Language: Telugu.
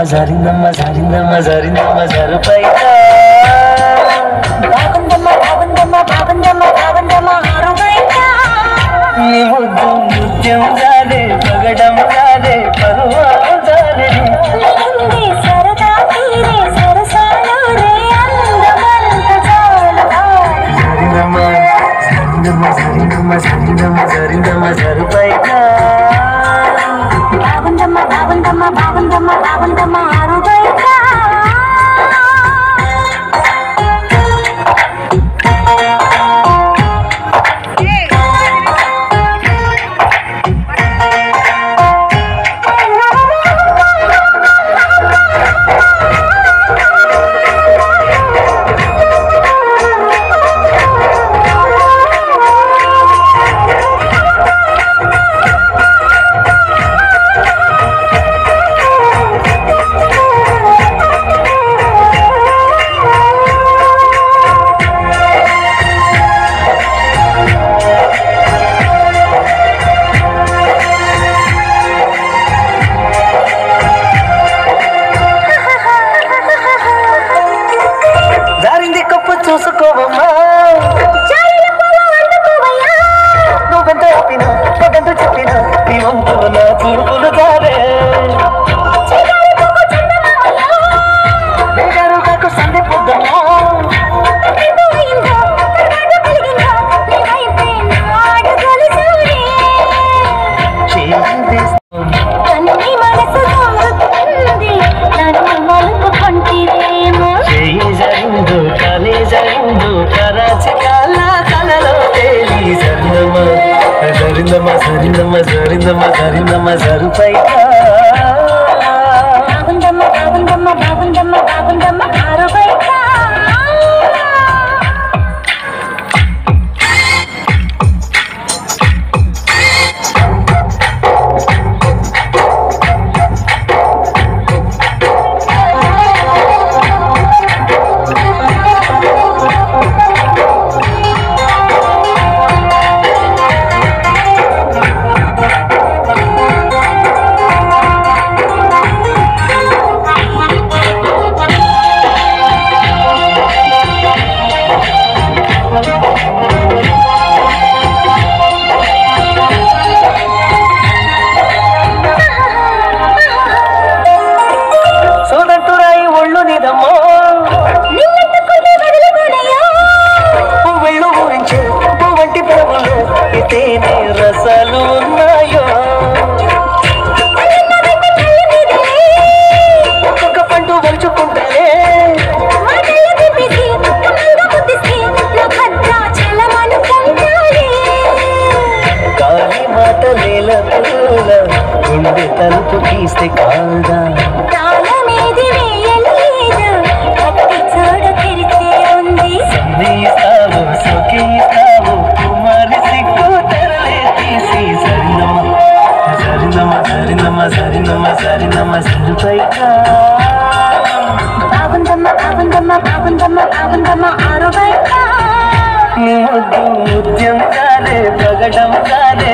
Zarindamma zarindamma zarindamma zarupaita బాగుందమ్మ బాగుందమ్మ బాగుందమ్మ బాగుందమ్మ ఆరుబయట నీ ముద్దు ముత్యం జాలే పగడం జాలే పరువాలు జాలే ఉంది సరదా తీరే సరసాలు రే అందమంత చాలదా zarindamma zarindamma zarindamma zarindamma zarindamma zarupaita బాగుందమ్మ బాగుందమ్మ బాగుందమ్మ బాగుందమ్మ ఆరుబయట చూసుకోవమ్మా నువ్వెంత చెప్పినా నువ్వెంత చెప్పినా నీ వంతులు నా చూపులు జారే వేగారు నాకు సంధి పొద్దమ్మా Zarindamma zarindamma zarindamma zarindamma zarupaita బాగుందమ్మ బాగుందమ్మ బాగుందమ్మ బాగుందమ్మ ఆరుబయట రసాలు ఉన్నాయో ఒక్కొక్క పండు వలుచుకుంటానే కాలి మాట నేల పూల గుండె తలుపు తీస్తే కాదా సంధిస్తావు సొకిస్తావు కుమారి సిగ్గు తెరలే తీసి zarindamma zarindamma zarindamma zarindamma zarupaita బాగుందమ్మ బాగుందమ్మ బాగుందమ్మ బాగుందమ్మ ఆరుబయట ముద్దు ముత్యం జాలే పగడం జాలే